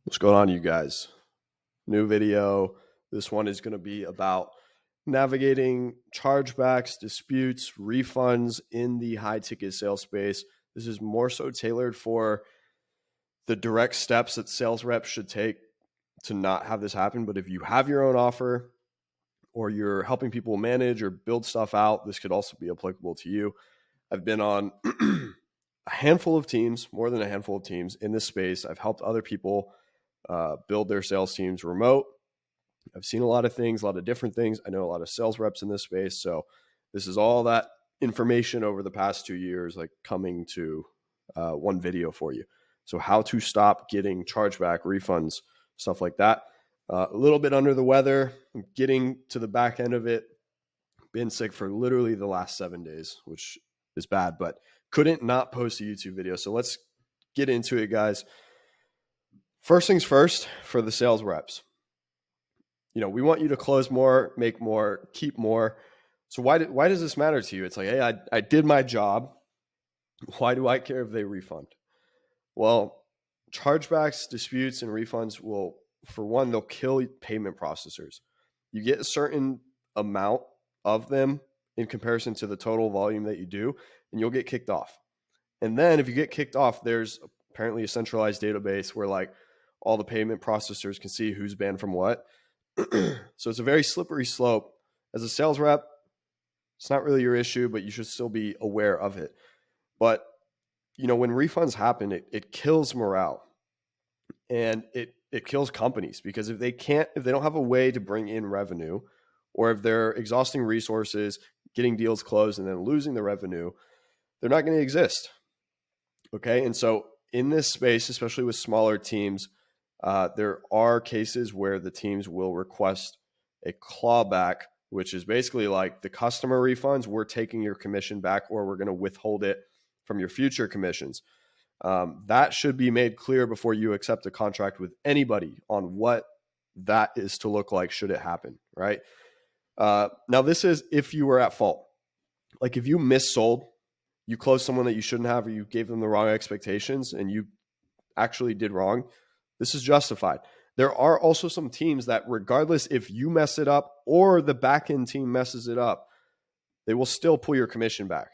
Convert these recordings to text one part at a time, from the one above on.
What's going on, you guys? New video. This one is going to be about navigating chargebacks, disputes, refunds in the high ticket sales space. This is more so tailored for the direct steps that sales reps should take to not have this happen. But if you have your own offer or you're helping people manage or build stuff out, this could also be applicable to you. I've been on a handful of teams, more than a handful of teams in this space. I've helped other people build their sales teams remote. I've seen a lot of things, a lot of different things. I know a lot of sales reps in this space. So this is all that information over the past 2 years, like coming to one video for you. So how to stop getting chargeback refunds, stuff like that. A little bit under the weather, I'm getting to the back end of it. Been sick for literally the last 7 days, which is bad, but couldn't not post a YouTube video. So let's get into it, guys. First things first, for the sales reps, we want you to close more, make more, keep more. So why does this matter to you? It's like, hey, I did my job. Why do I care if they refund? Well, chargebacks, disputes, and refunds will, for one, they'll kill payment processors. You get a certain amount of them in comparison to the total volume that you do, and you'll get kicked off. And then if you get kicked off, there's apparently a centralized database where like all the payment processors can see who's banned from what. So it's a very slippery slope. As a sales rep, it's not really your issue, but you should still be aware of it. But when refunds happen, it kills morale, and it kills companies, because if they don't have a way to bring in revenue, or if they're exhausting resources, getting deals closed and then losing the revenue, they're not going to exist. Okay. And so in this space, especially with smaller teams, there are cases where the teams will request a clawback, which is basically like the customer refunds. We're taking your commission back, or we're going to withhold it from your future commissions. That should be made clear before you accept a contract with anybody on what that is to look like should it happen, right? Now, this is if you were at fault. Like if you missold, you closed someone that you shouldn't have, or you gave them the wrong expectations and you actually did wrong, this is justified. There are also some teams that, regardless if you mess it up or the back-end team messes it up, they will still pull your commission back,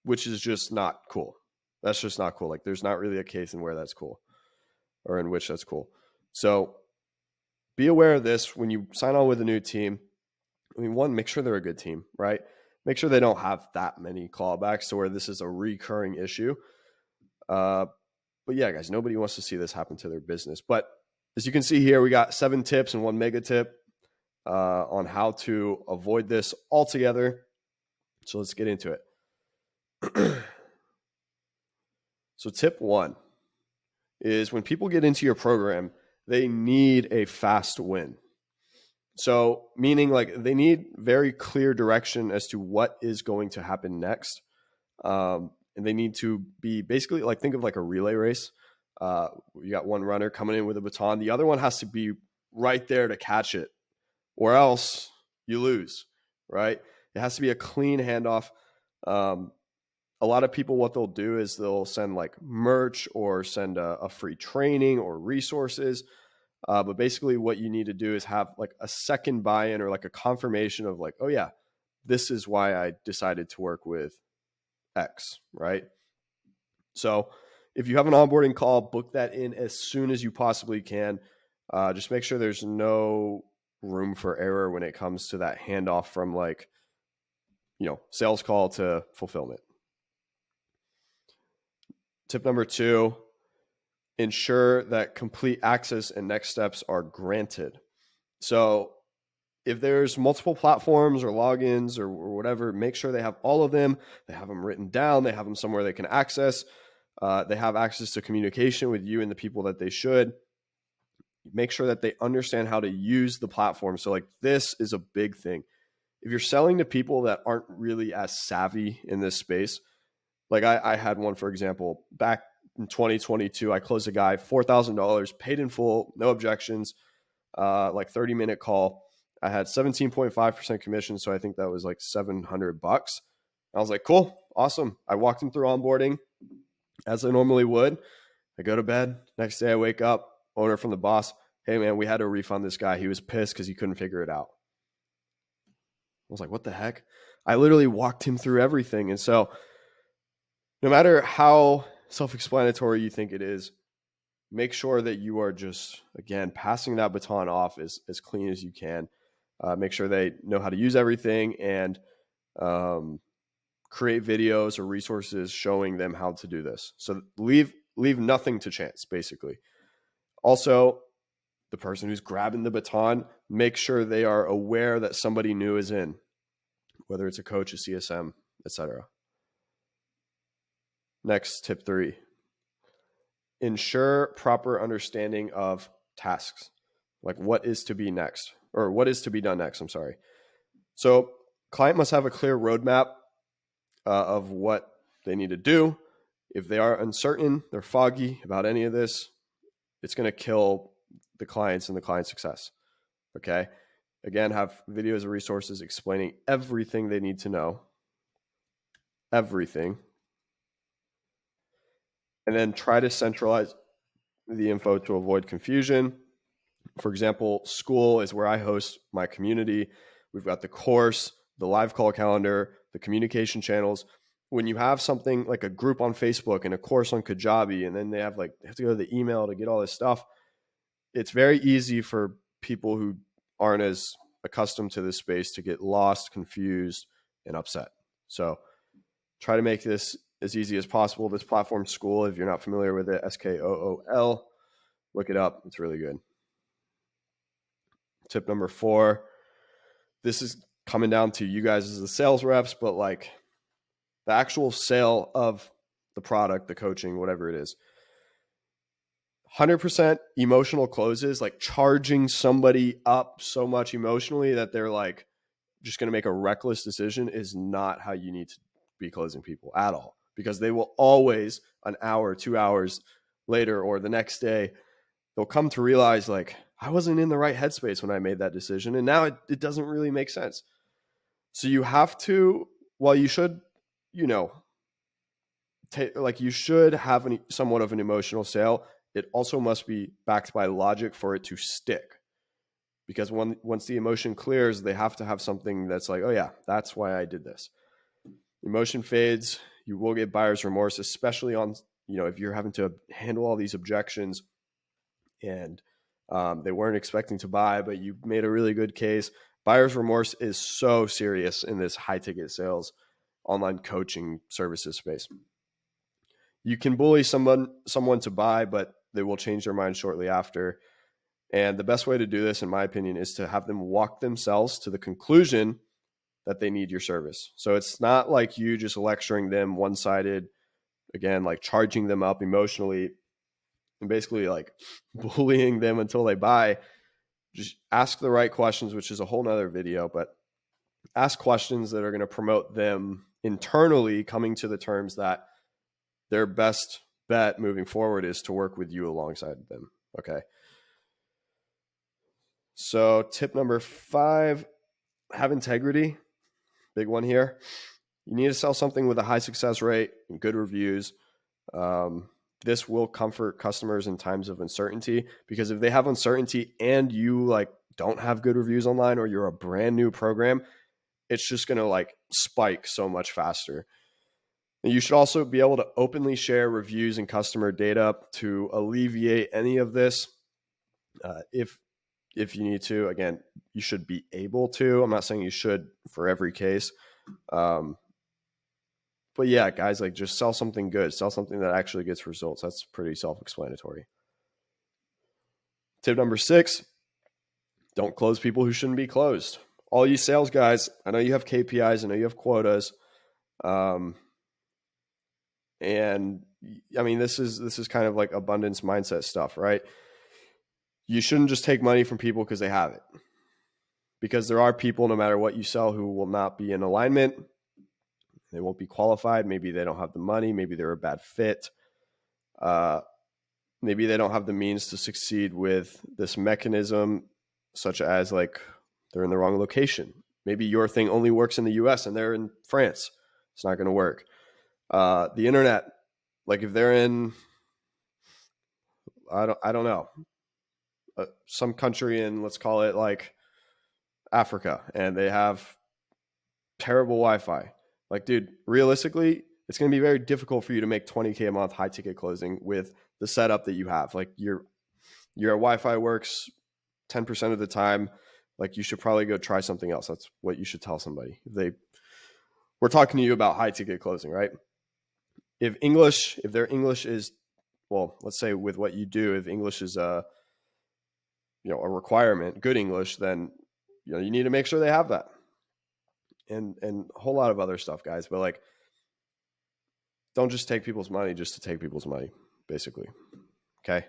which is just not cool. That's just not cool. Like there's not really a case in where that's cool, or in which that's cool. So be aware of this when you sign on with a new team. I mean, one, make sure they're a good team, right? Make sure they don't have that many callbacks to where this is a recurring issue. But yeah, guys, nobody wants to see this happen to their business. But as you can see here, we got 7 tips and 1 mega tip on how to avoid this altogether. So let's get into it. So tip 1 is, when people get into your program, they need a fast win. So meaning like they need very clear direction as to what is going to happen next. And they need to be basically like, think of like a relay race. You got one runner coming in with a baton. The other one has to be right there to catch it, or else you lose, right? It has to be a clean handoff. A lot of people, what they'll do is they'll send like merch or send a free training or resources. But basically what you need to do is have like a second buy-in, or like a confirmation of like, oh yeah, this is why I decided to work with X, right? So if you have an onboarding call, book that in as soon as you possibly can. Just make sure there's no room for error when it comes to that handoff from like, sales call to fulfillment. Tip number 2, ensure that complete access and next steps are granted. So if there's multiple platforms or logins or whatever, make sure they have all of them. They have them written down. They have them somewhere they can access. They have access to communication with you and the people that they should. Make sure that they understand how to use the platform. So like, this is a big thing. If you're selling to people that aren't really as savvy in this space, like I had one, for example, back in 2022, I closed a guy $4,000, paid in full, no objections, like 30-minute call. I had 17.5% commission. So I think that was like $700. I was like, cool, awesome. I walked him through onboarding as I normally would. I go to bed. Next day I wake up, owner from the boss, hey man, we had to refund this guy. He was pissed because he couldn't figure it out. I was like, what the heck? I literally walked him through everything. And so no matter how self-explanatory you think it is, make sure that you are just, again, passing that baton off as clean as you can. Make sure they know how to use everything, and create videos or resources showing them how to do this. So leave nothing to chance, basically. Also, the person who's grabbing the baton, make sure they are aware that somebody new is in, whether it's a coach, a CSM, etc. Next, tip 3. Ensure proper understanding of tasks, like what is to be next, or what is to be done next. I'm sorry. So client must have a clear roadmap of what they need to do. If they are uncertain, they're foggy about any of this, it's going to kill the clients and the client success. Okay. Again, have videos or resources explaining everything they need to know. Everything. And then try to centralize the info to avoid confusion. For example, school is where I host my community. We've got the course, the live call calendar, the communication channels. When you have something like a group on Facebook and a course on Kajabi, and then they have to go to the email to get all this stuff, it's very easy for people who aren't as accustomed to this space to get lost, confused, and upset. So try to make this as easy as possible. This platform, School, if you're not familiar with it, SKOOL, look it up. It's really good. Tip number 4, this is coming down to you guys as the sales reps, but like the actual sale of the product, the coaching, whatever it is, 100% emotional closes, like charging somebody up so much emotionally that they're like just going to make a reckless decision, is not how you need to be closing people at all, because they will always, an hour, 2 hours later, or the next day, they'll come to realize like, I wasn't in the right headspace when I made that decision, and now it doesn't really make sense. So you have to, while you should, you should have somewhat of an emotional sale, it also must be backed by logic for it to stick. Because once the emotion clears, they have to have something that's like, oh yeah, that's why I did this. Emotion fades, you will get buyer's remorse, especially on, if you're having to handle all these objections and they weren't expecting to buy, but you made a really good case. Buyer's remorse is so serious in this high ticket sales online coaching services space. You can bully someone to buy, but they will change their mind shortly after. And the best way to do this, in my opinion, is to have them walk themselves to the conclusion that they need your service. So it's not like you just lecturing them one-sided, again, like charging them up emotionally and basically like bullying them until they buy. Just ask the right questions, which is a whole nother video, but ask questions that are going to promote them internally coming to the terms that their best bet moving forward is to work with you alongside them. Okay. So tip number 5, have integrity. Big one here. You need to sell something with a high success rate and good reviews. This will comfort customers in times of uncertainty, because if they have uncertainty and you don't have good reviews online, or you're a brand new program, it's just going to spike so much faster. And you should also be able to openly share reviews and customer data to alleviate any of this. If you need to, again, you should be able to. I'm not saying you should for every case. But yeah, guys, just sell something good. Sell something that actually gets results. That's pretty self-explanatory. Tip number 6, don't close people who shouldn't be closed. All you sales guys, I know you have KPIs. I know you have quotas. And I mean, this is kind of like abundance mindset stuff, right? You shouldn't just take money from people because they have it. Because there are people, no matter what you sell, who will not be in alignment. They won't be qualified. Maybe they don't have the money. Maybe they're a bad fit. Maybe they don't have the means to succeed with this mechanism, such as they're in the wrong location. Maybe your thing only works in the US and they're in France. It's not going to work. The internet, if they're in, I don't know. some country in, let's call it like Africa, and they have terrible Wi-Fi. Like, dude, realistically, it's going to be very difficult for you to make 20K a month high ticket closing with the setup that you have. Like your Wi-Fi works 10% of the time. Like, you should probably go try something else. That's what you should tell somebody. If we're talking to you about high ticket closing, right? If their English is, well, let's say with what you do, if English is a requirement, good English, then you need to make sure they have that. And a whole lot of other stuff, guys. But like, don't just take people's money just to take people's money, basically. Okay.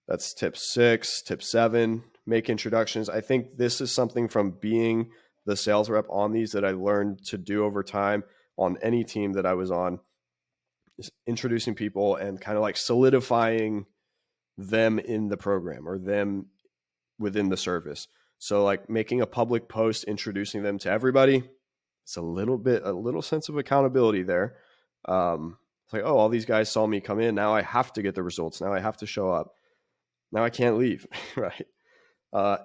That's tip 6. Tip 7, make introductions. I think this is something from being the sales rep on these that I learned to do over time on any team that I was on, is introducing people and kind of like solidifying them in the program or them within the service. So like making a public post, introducing them to everybody. It's a little sense of accountability there. It's like, oh, all these guys saw me come in. Now I have to get the results. Now I have to show up. Now I can't leave, right?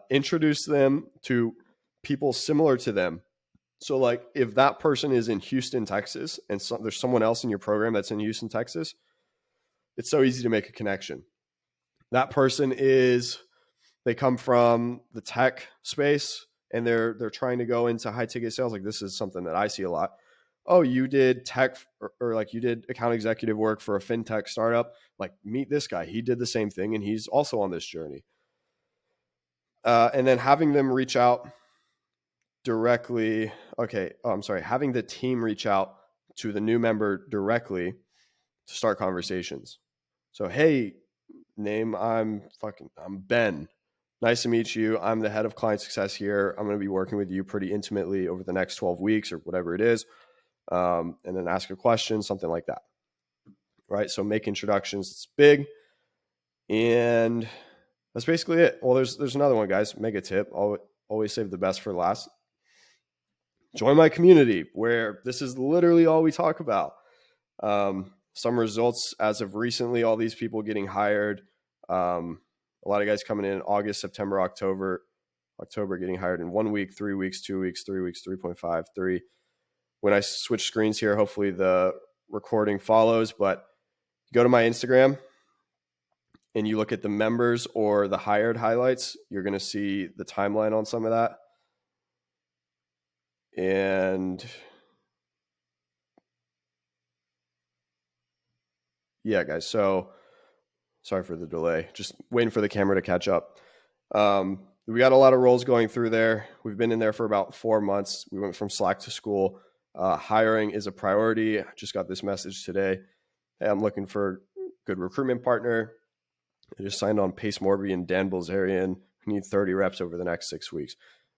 Introduce them to people similar to them. So like if that person is in Houston, Texas, and there's someone else in your program that's in Houston, Texas, it's so easy to make a connection. That person they come from the tech space and they're trying to go into high ticket sales. Like, this is something that I see a lot. Oh, you did tech or like you did account executive work for a fintech startup. Like, meet this guy. He did the same thing and he's also on this journey. And then having them reach out directly. Having the team reach out to the new member directly to start conversations. So, hey, I'm Ben. Nice to meet you. I'm the head of client success here. I'm going to be working with you pretty intimately over the next 12 weeks or whatever it is. And then ask a question, something like that. Right. So make introductions. It's big. And that's basically it. Well, there's another one, guys. Mega tip. Always save the best for last. Join my community, where this is literally all we talk about. Some results as of recently, all these people getting hired. A lot of guys coming in August, September, October getting hired in 1 week, 3 weeks, 2 weeks, 3 weeks, 3.5, 3. When I switch screens here, hopefully the recording follows, but go to my Instagram and you look at the members or the hired highlights, you're going to see the timeline on some of that. And yeah, guys, so sorry for the delay. Just waiting for the camera to catch up. We got a lot of roles going through there. We've been in there for about 4 months. We went from Slack to school. Hiring is a priority. I just got this message today. Hey, I'm looking for a good recruitment partner. I just signed on Pace Morby and Dan Bilzerian. We need 30 reps over the next 6 weeks.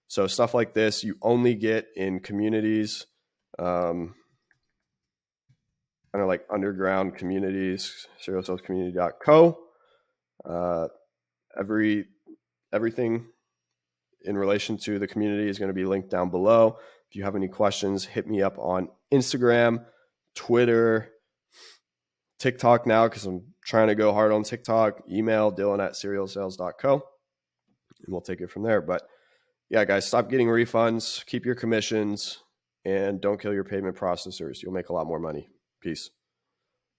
So stuff like this, you only get in communities, kind of like underground communities, serialsalescommunity.co. Everything in relation to the community is going to be linked down below. If you have any questions, hit me up on Instagram, Twitter, TikTok now, because I'm trying to go hard on TikTok. Email dylan@serialsales.co, and we'll take it from there. But yeah, guys, stop getting refunds, keep your commissions, and don't kill your payment processors. You'll make a lot more money. Peace.